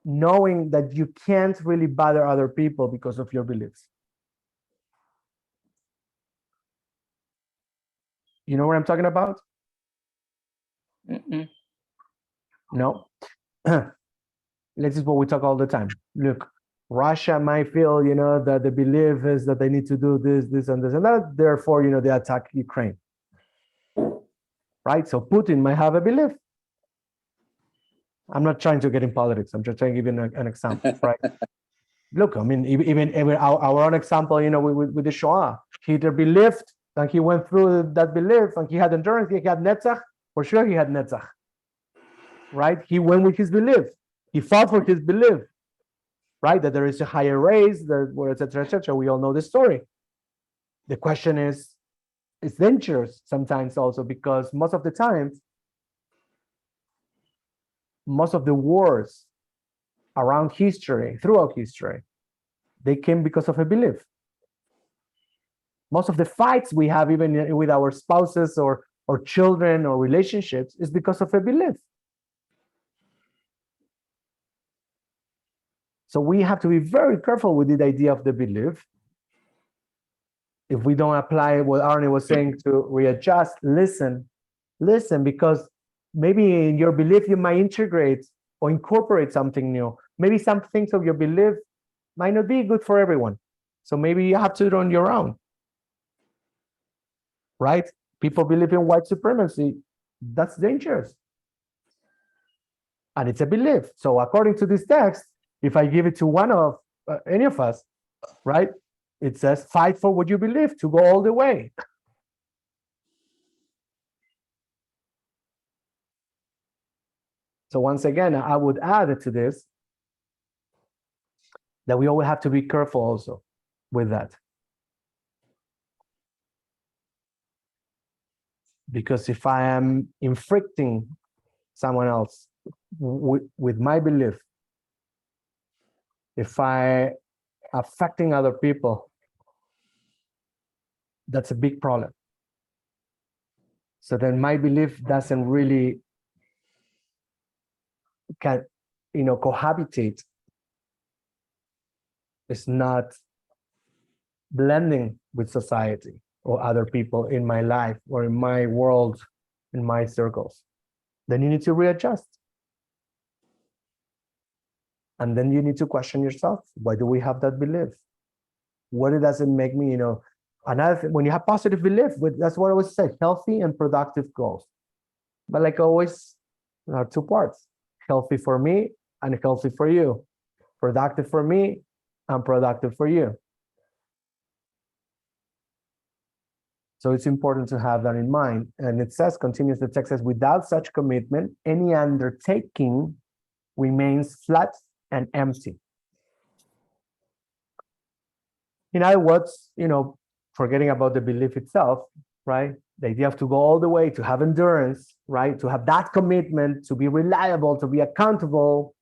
knowing that you can't really bother other people because of your beliefs. You know what I'm talking about? Mm-mm. No. This is what we talk all the time. Look, Russia might feel, that the belief is that they need to do this, and this, and that. Therefore, they attack Ukraine. Right? So Putin might have a belief. I'm not trying to get in politics. I'm just trying to give you an example, right? Look, I mean, even our own example, with the Shoah. Hitler believed, and he went through that belief, and he had endurance, he had Netzach. For sure, he had Netzach. Right? He went with his belief. He fought for his belief. Right? That there is a higher race, et cetera, et cetera. We all know the story. The question is, it's dangerous sometimes also, because most of the time, most of the wars around history, throughout history, they came because of a belief. Most of the fights we have, even with our spouses or children or relationships, is because of a belief. So we have to be very careful with the idea of the belief. If we don't apply what Arnie was saying to readjust, listen, because maybe in your belief you might integrate or incorporate something new. Maybe some things of your belief might not be good for everyone. So maybe you have to do it on your own. Right? People believe in white supremacy. That's dangerous. And it's a belief. So according to this text, if I give it to one of any of us, right? It says, fight for what you believe, to go all the way. So once again, I would add to this that we always have to be careful also with that. Because if I am inflicting someone else with my belief, if I affecting other people, that's a big problem. So then my belief doesn't really cohabitate. It's not blending with society or other people in my life or in my world, in my circles. Then you need to readjust. And then you need to question yourself, why do we have that belief? What does it make me, Another thing, when you have positive belief, that's what I always say, healthy and productive goals. But like always, there are two parts, healthy for me and healthy for you, productive for me and productive for you. So it's important to have that in mind. And it says, continues, the text says, without such commitment, any undertaking remains flat and empty. In other words, forgetting about the belief itself, right? The idea of to go all the way, to have endurance, right? To have that commitment, to be reliable, to be accountable,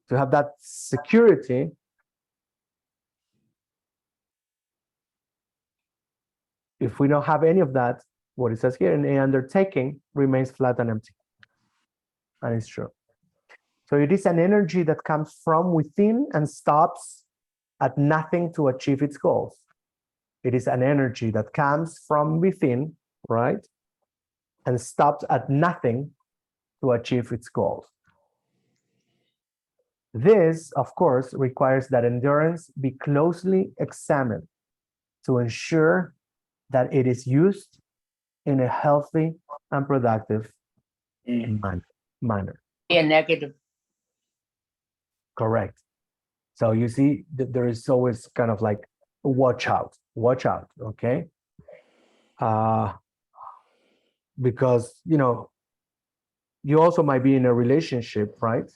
to have that security. If we don't have any of that, what it says here, an undertaking remains flat and empty. And it's true. So it is an energy that comes from within and stops at nothing to achieve its goals. It is an energy that comes from within, right? And stops at nothing to achieve its goals. This, of course, requires that endurance be closely examined to ensure that it is used in a healthy and productive manner. Be a negative. Correct. So you see that there is always kind of like watch out, okay? Because, you know, you also might be in a relationship, right?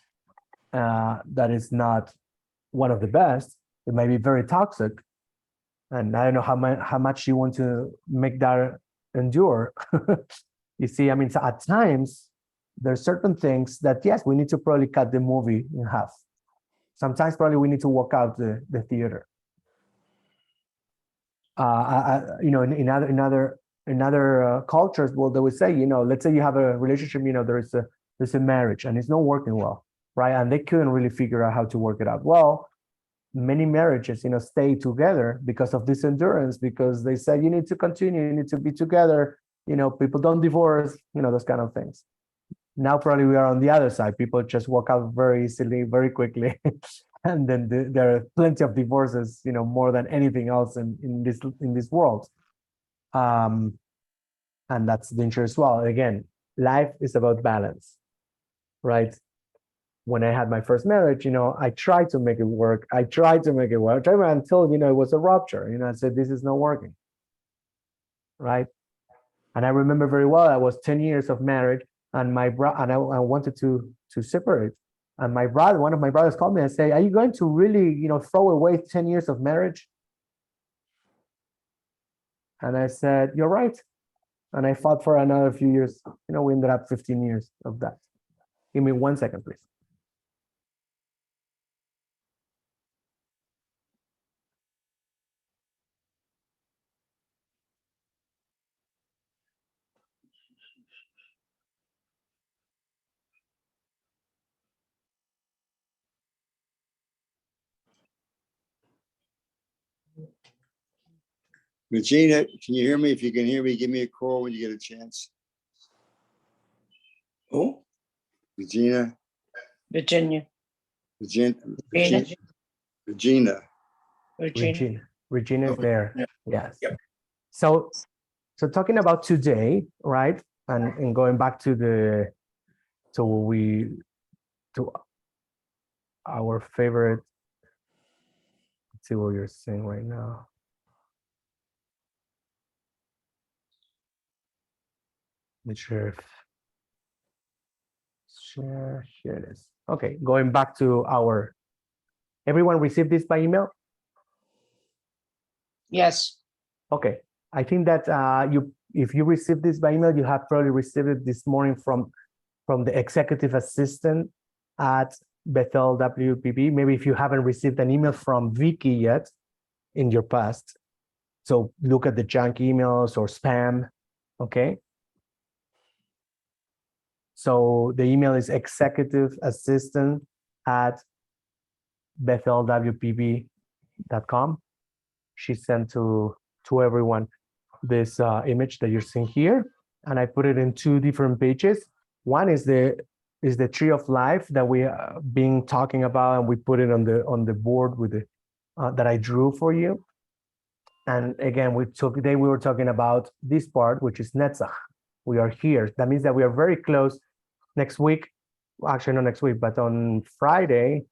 That is not one of the best. It might be very toxic. And I don't know how much you want to make that endure. You see, I mean, so at times, there's certain things that, yes, we need to probably cut the movie in half. Sometimes probably we need to walk out the theater. You know, in other cultures, well, they would say, you know, let's say you have a relationship, you know, there's a marriage and it's not working well, right? And they couldn't really figure out how to work it out. Well, many marriages, you know, stay together because of this endurance, because they said you need to continue, you need to be together, you know, people don't divorce, you know, those kind of things. Now probably we are on the other side. People just walk out very easily, very quickly. And then there are plenty of divorces, you know, more than anything else in this world. And that's dangerous as well. Again, life is about balance, right? When I had my first marriage, you know, I tried to make it work. Until, you know, it was a rupture. You know, I said, this is not working, right? And I remember very well, I was 10 years of marriage, and I wanted to separate. And one of my brothers called me and said, are you going to really, you know, throw away 10 years of marriage? And I said, you're right. And I fought for another few years. You know, we ended up 15 years of that. Give me 1 second, please. Regina, can you hear me? If you can hear me, give me a call when you get a chance. Who? Virginia. Regina. Regina is there. Yeah. Yes. Yep. So talking about today, right? And going back to our favorite. Let's see what you're saying right now. Share, here it is. Okay, going back to everyone received this by email? Yes. Okay, I think that if you received this by email, you have probably received it this morning from the executive assistant at Bethel WPB. Maybe if you haven't received an email from Vicky yet in your past, so look at the junk emails or spam, okay? So the email is executive assistant at bethelwpb.com. She sent to everyone this image that you're seeing here, and I put it in 2 different pages. One is the tree of life that we been talking about, and we put it on the board with the that I drew for you. And again, today we were talking about this part, which is Netzach. We are here. That means that we are very close. Next week, actually not next week, but on Friday,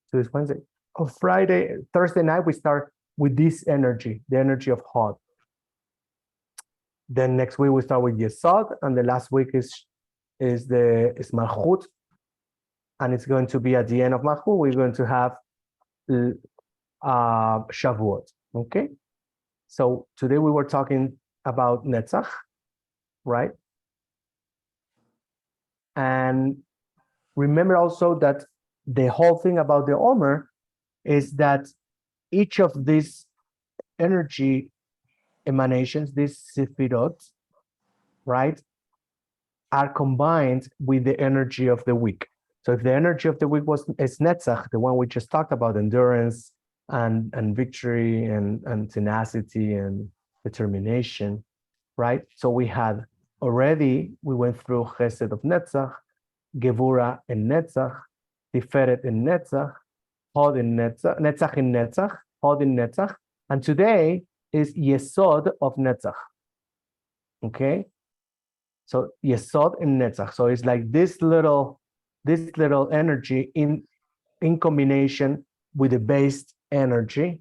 so it's Wednesday. On Friday, Thursday night, we start with this energy, the energy of Hod. Then next week we start with Yesod, and the last week is Malchut, and it's going to be at the end of Malchut. We're going to have Shavuot. Okay, so today we were talking about Netzach, right? And remember also that the whole thing about the Omer is that each of these energy emanations, these Sefirot, right, are combined with the energy of the week. So if the energy of the week is Netzach, the one we just talked about, endurance and victory and tenacity and determination, right? So we went through Chesed of Netzach, Gevura in Netzach, Tiferet in Netzach, Hod in Netzach, Netzach in Netzach, Hod in Netzach, and today is Yesod of Netzach. Okay, so Yesod in Netzach. So it's like this little energy in combination with the base energy,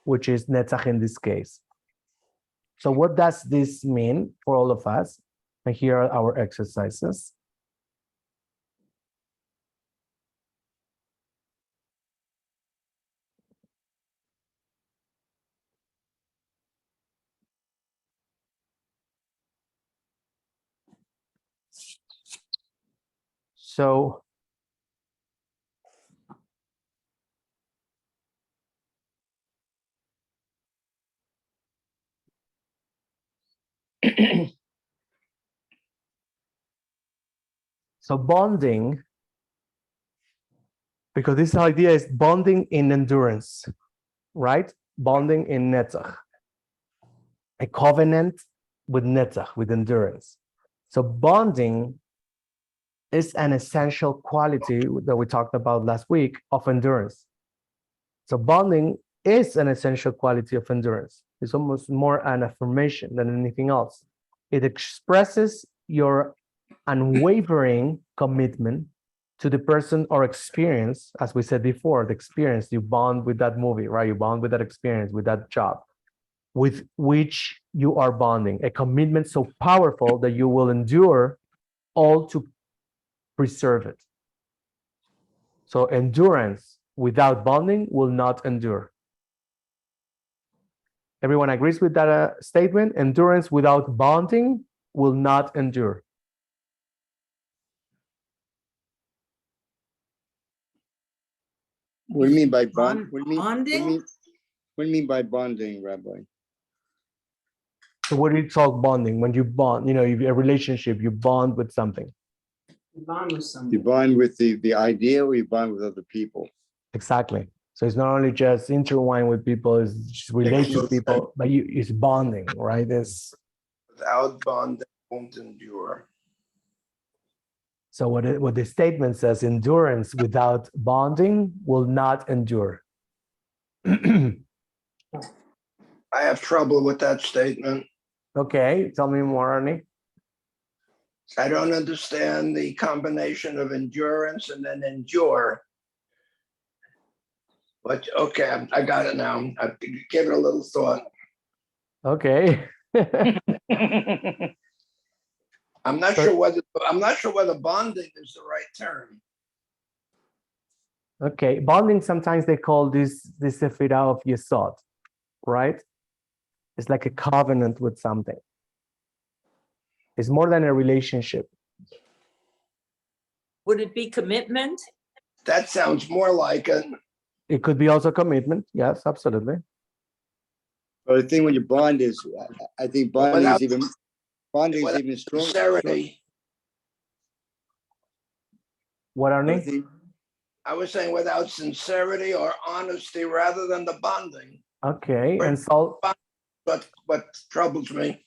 which is Netzach in this case. So what does this mean for all of us? And here are our exercises. So so bonding, because this idea is bonding in endurance, right? Bonding in Netzach. A covenant with Netzach, with endurance. So bonding is an essential quality that we talked about last week of endurance. So bonding is an essential quality of endurance. It's almost more an affirmation than anything else. It expresses your unwavering commitment to the person or experience, as we said before, the experience, you bond with that movie, right? You bond with that experience, with that job, with which you are bonding, a commitment so powerful that you will endure all to preserve it. So endurance without bonding will not endure. Everyone agrees with that statement? Endurance without bonding will not endure. What do you mean by bond? Bonding? What do you mean by bonding, Rabbi? So what do you talk bonding? When you bond, you know, if you have a relationship, you bond with something. You bond with You somebody. bond with the idea, or you bond with other people? Exactly. So it's not only just intertwine with people, it's just relate to people, but it's bonding, right? It's Without bond, won't endure. so what the statement says, endurance without bonding will not endure. I have trouble with that statement. Okay, tell me more, Arnie. I don't understand the combination of endurance and then endure. But okay, I got it now. I give it a little thought. Okay. I'm not sure whether bonding is the right term. Okay, bonding, sometimes they call this Sefirah of Yesod, right? It's like a covenant with something. It's more than a relationship. Would it be commitment? That sounds more like it. It could be also commitment. Yes, absolutely. But the thing when you bond is, I think bonding is even stronger. Sincerity. What, Arnie? I was saying without sincerity or honesty rather than the bonding. Okay, and Saul? What troubles me.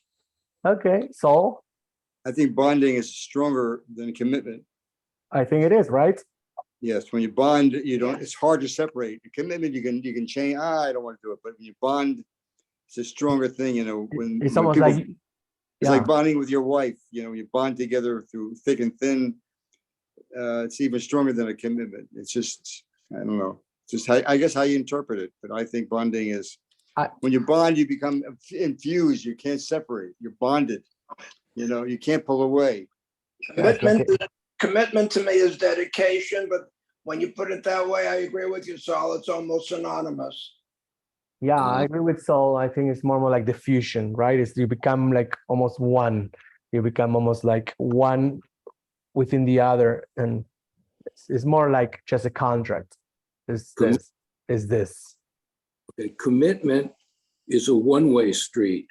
Okay, Saul? I think bonding is stronger than commitment. I think it is, right? Yes, when you bond, you don't. It's hard to separate. A commitment, you can change. I don't want to do it, but when you bond, it's a stronger thing. You know, when it's when almost people, like it's like bonding with your wife. You know, you bond together through thick and thin. It's even stronger than a commitment. It's just, I don't know. Just I guess how you interpret it. But I think bonding is when you bond, you become infused. You can't separate. You're bonded. You know, you can't pull away. Commitment to me is dedication, but when you put it that way, I agree with you, Saul. It's almost synonymous. Yeah, I agree with Saul. I think it's more like the fusion, right? It's you become like almost one. You become almost like one within the other, and it's more like just a contract. Is this? Okay, commitment is a one-way street.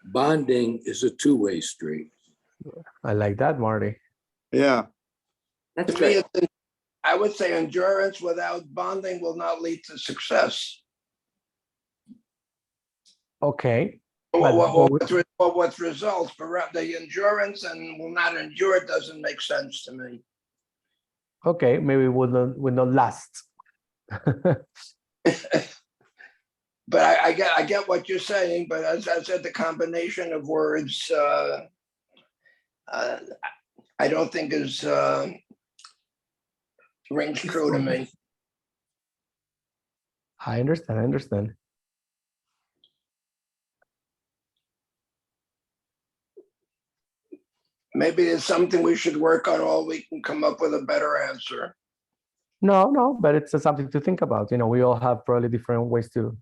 Bonding is a two-way street. I like that, Marty. Yeah. That's To me, good. I would say endurance without bonding will not lead to success. Okay. What results, but the endurance and will not endure doesn't make sense to me. Okay, maybe will not last. But I get what you're saying, but as I said, the combination of words, I don't think is rings true to me. I understand. Maybe it's something we should work on, or we can come up with a better answer. No, but it's something to think about. You know, we all have probably different ways to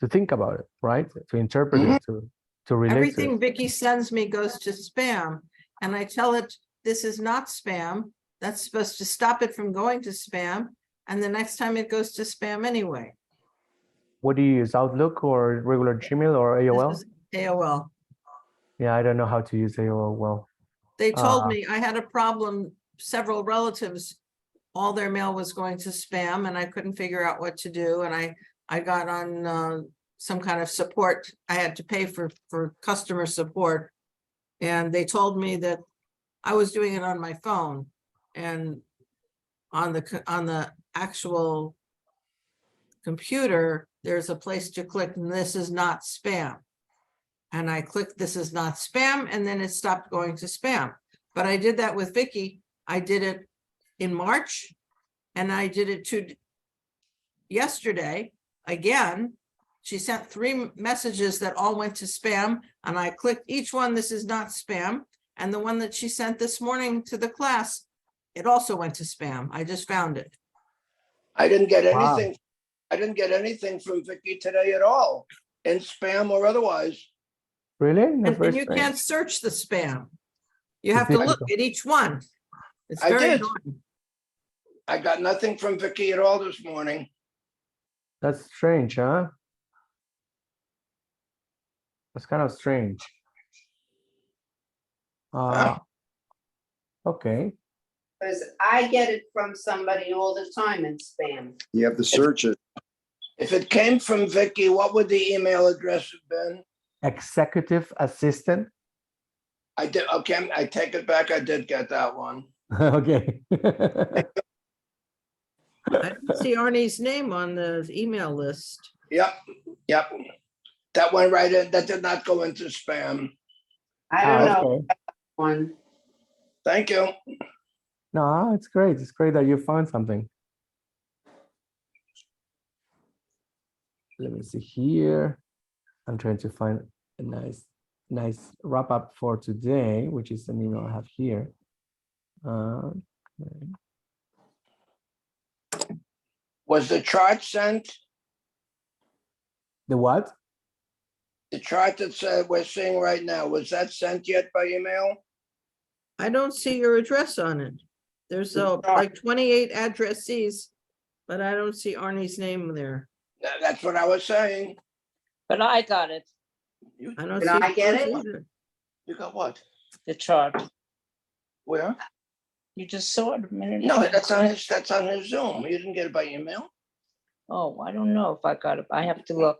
think about it, right? To interpret it, to relate to Everything it. Vicky sends me goes to spam, and I tell it, this is not spam. That's supposed to stop it from going to spam, and the next time it goes to spam anyway. What do you use, Outlook or regular Gmail or AOL? This is AOL. Yeah, I don't know how to use AOL well. They told me I had a problem, several relatives, all their mail was going to spam, and I couldn't figure out what to do, and I got on some kind of support. I had to pay for customer support. And they told me that I was doing it on my phone, and on the actual computer, there's a place to click, and this is not spam. And I clicked, this is not spam, and then it stopped going to spam. But I did that with Vicky. I did it in March, and I did it yesterday again. She sent 3 messages that all went to spam, and I clicked each one, this is not spam. And the one that she sent this morning to the class, it also went to spam. I just found it. I didn't get Wow. anything. I didn't get anything from Vicky today at all, in spam or otherwise. Really? That's And very you strange. can't search the spam. You It's have to look difficult. at each one. It's I very did. annoying. I got nothing from Vicky at all this morning. That's strange, huh? That's kind of strange. Okay. Because I get it from somebody all the time in spam. You have to search it. If it came from Vicky, what would the email address have been? Executive assistant. I did. Okay, I take it back. I did get that one. Okay. I didn't see Arnie's name on the email list. Yep. That went right in. That did not go into spam. I don't know Okay. one. Thank you. No, it's great. It's great that you found something. Let me see here. I'm trying to find a nice wrap up for today, which is an email I have here. Okay. Was the chart sent? The what? The chart that we're seeing right now, was that sent yet by email? I don't see your address on it. There's like 28 addressees, but I don't see Arnie's name there. That's what I was saying. But I got it, I don't Did see. I get yours it? either. You got what? the chart. Where? You just saw it a minute No, ago. that's on his Zoom. You didn't get it by email? Oh, I don't know if I got it. I have to look.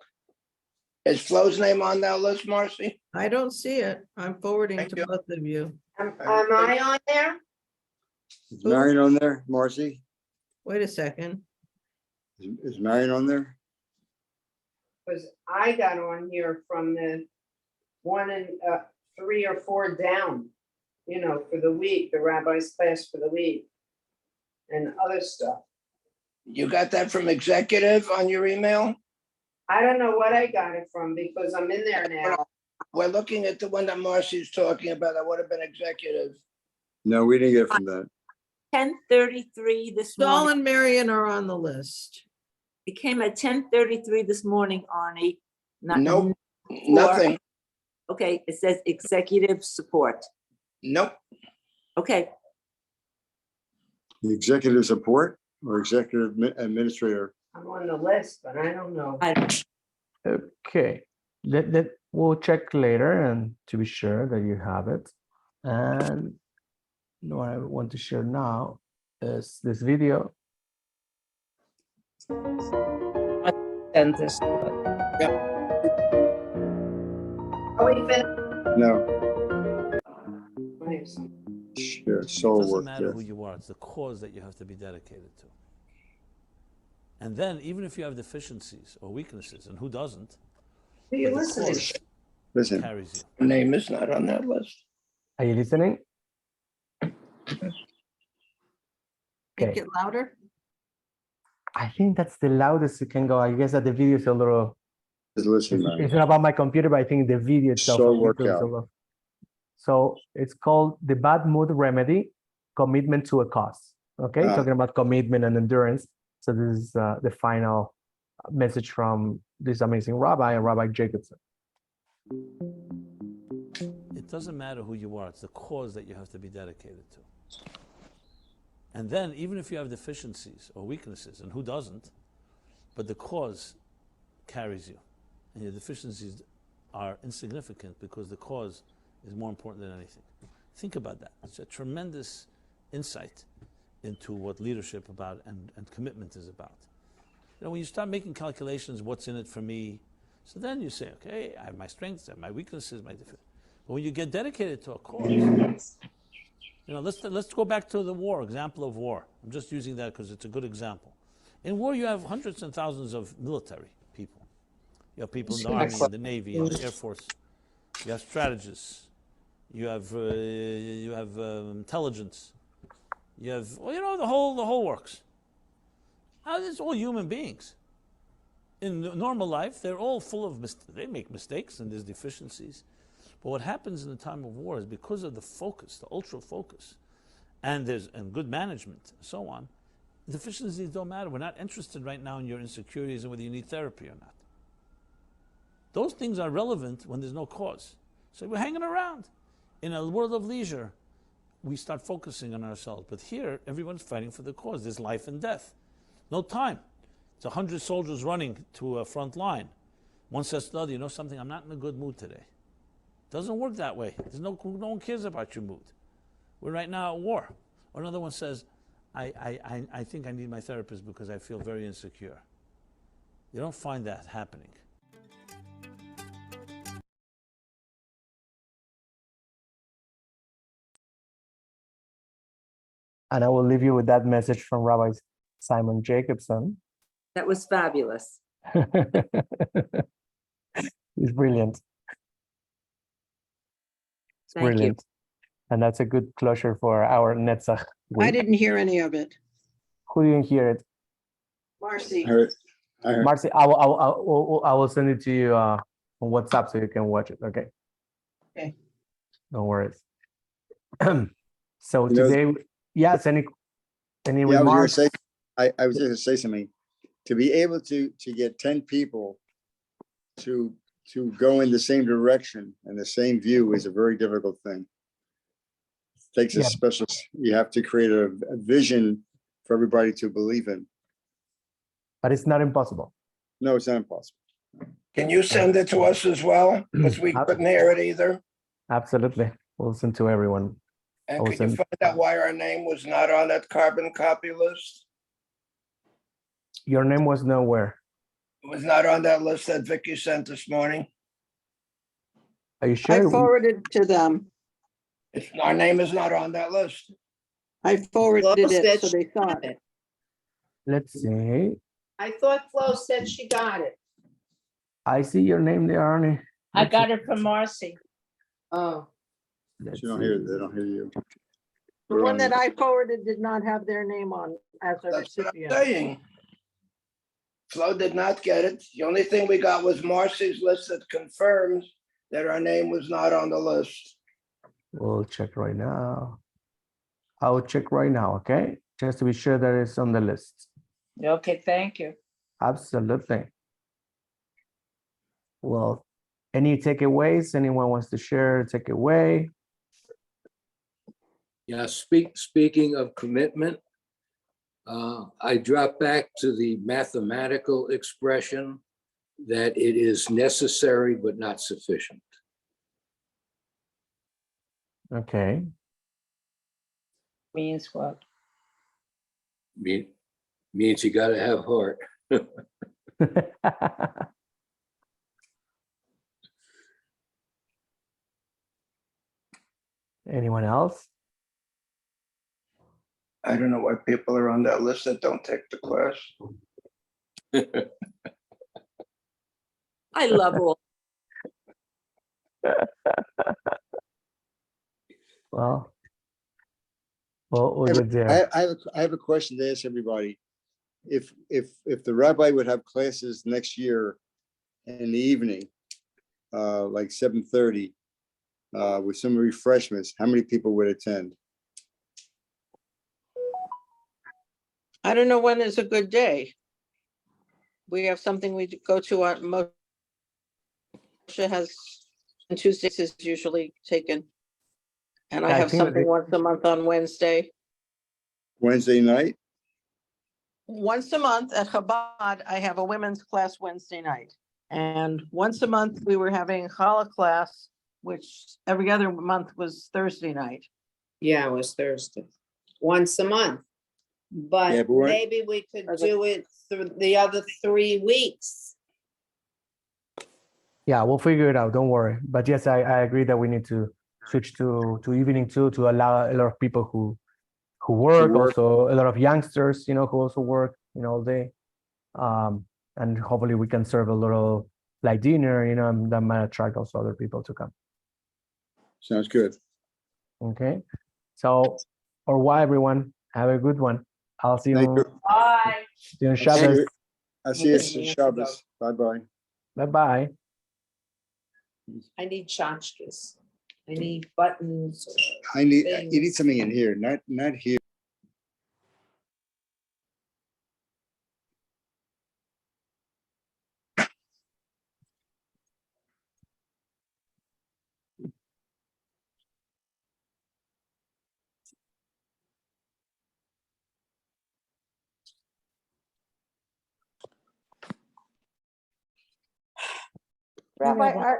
Is Flo's name on that list, Marcy? I don't see it. I'm forwarding Thank to you. both of you. Am I on there? Is Marion on there, Marcy? Wait a second. Is Marion on there? Because I got on here from the 1 and 3 or 4 down, you know, for the week, the rabbi's class for the week and other stuff. You got that from executive on your email? I don't know what I got it from because I'm in there now. We're looking at the one that Marcy's talking about. That would have been executive. No, we didn't get it from that. 10:33 this Saul morning. and Marion are on the list. It came at 10:33 this morning, Arnie. Nope, nothing. Okay, it says executive support. Nope. Okay, The executive support or executive administrator? I'm on the list, but I don't know. Okay. We'll check later and to be sure that you have it. And what I want to share now is this video. And this, but Are we finished? No. Nice. Share there, It soul doesn't work matter there. who you are, it's the cause that you have to be dedicated to. And then, even if you have deficiencies or weaknesses, and who doesn't, Are you but the listening? cause Listen, carries you. Her name is not on that list. Are you listening? Make Okay. it louder. I think that's the loudest it can go. I guess that the video is a little, just listen, man. it's not about my computer, but I think the video itself Soul on YouTube is a workout. little. So it's called The Bad Mood Remedy, Commitment to a Cause. Okay, Ah. talking about commitment and endurance. So this is the final message from this amazing rabbi and Rabbi Jacobson. It doesn't matter who you are, it's the cause that you have to be dedicated to. And then, even if you have deficiencies or weaknesses, and who doesn't, but the cause carries you. And your deficiencies are insignificant because the cause is more important than anything. Think about that. It's a tremendous insight into what leadership about and commitment is about. You know, when you start making calculations, what's in it for me, so then you say, okay, I have my strengths, I have my weaknesses, my deficiencies. But when you get dedicated to a cause, you know, let's go back to the war, example of war. I'm just using that because it's a good example. In war, you have hundreds and thousands of military people. You have people in the Army, in the Navy, in the Air Force. You have strategists. You have intelligence. You have, well, you know, the whole works. Now, it's all human beings. In normal life, they're all full of they make mistakes and there's deficiencies. But what happens in the time of war is because of the focus, the ultra focus, and good management, and so on, deficiencies don't matter. We're not interested right now in your insecurities and whether you need therapy or not. Those things are relevant when there's no cause. So we're hanging around. In a world of leisure, we start focusing on ourselves. But here, everyone's fighting for the cause. There's life and death. No time. It's 100 soldiers running to a front line. One says to the other, you know something, I'm not in a good mood today. Doesn't work that way. No one cares about your mood. We're right now at war. Or another one says, I think I need my therapist because I feel very insecure. You don't find that happening. And I will leave you with that message from Rabbi Simon Jacobson. That was fabulous. He's brilliant. It's Thank you. brilliant. And that's a good closure for our Netzach I week. didn't hear any of it. Who didn't hear it? Marcy. I heard. Marcy, I will send it to you on WhatsApp so you can watch it. Okay. Okay. No worries. So You know- today, yes, any Yeah, I was gonna remarks? say, I was just gonna say something. To be able to get 10 people to go in the same direction and the same view is a very difficult thing. Takes a Yeah. special, you have to create a vision for everybody to believe in. But it's not impossible. No, it's not impossible. Can you send it to us as well? Because we couldn't hear it either. Absolutely. We'll listen to everyone. And could you Awesome. find out why our name was not on that carbon copy list? Your name was nowhere. It was not on that list that Vicky sent this morning. Are you I sure? forwarded to them. Our name is not on that list. I forwarded Flo said it so she they saw got it. it. Let's see. I thought Flo said she got it. I see your name there, Arnie. I got it from Marcy. Oh, Let's You don't see. hear, they don't hear you. The one that I forwarded did not have their name on as a That's what I'm recipient. saying. Flo did not get it. The only thing we got was Marcy's list that confirms that our name was not on the list. We'll check right now. I'll check right now, okay? Just to be sure that it's on the list. Okay, thank you. Absolutely. Well, any takeaways? Anyone wants to share a takeaway? Yeah, speaking of commitment, I drop back to the mathematical expression that it is necessary but not sufficient. Okay. Means what? Means you got to have heart. Anyone else? I don't know why people are on that list that don't take the class. I love all. Well, we'll get there. I have a question to ask everybody. If the rabbi would have classes next year in the evening, like 7:30, with some refreshments, how many people would attend? I don't know when is a good day. We have something we go to on Moshe has, and Tuesdays is usually taken. And I I have think something once a month on Wednesday. Wednesday night? Once a month at Chabad, I have a women's class Wednesday night. And once a month, we were having challah class, which every other month was Thursday night. Yeah, it was Thursday, once a month. Yeah, But but we're- maybe we could do it through the other 3 weeks. Yeah, we'll figure it out. Don't worry. But yes, I agree that we need to switch to evening too, to allow a lot of people who work, also a lot of youngsters, who also work, all day. And hopefully we can serve a little like dinner, and that might attract also other people to come. Sounds good. Okay. So, au revoir, everyone. Have a good one. I'll see Thank you. you. Bye. See you on I'll see Shabbos. you- I'll see you at Shabbos. Bye-bye. Bye-bye. I need tchotchkes. I need buttons. You need something in here, not here. Rabbi, I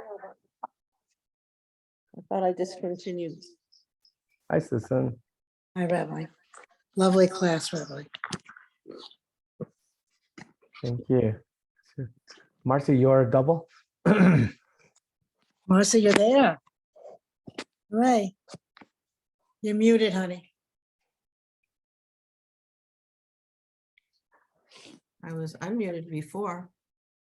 thought I discontinued. Hi, Susan. Hi, Rabbi. Lovely class, Rabbi. Thank you. Marcy, you're a double? Marcia, you're there. Right. You're muted, honey. I was unmuted before.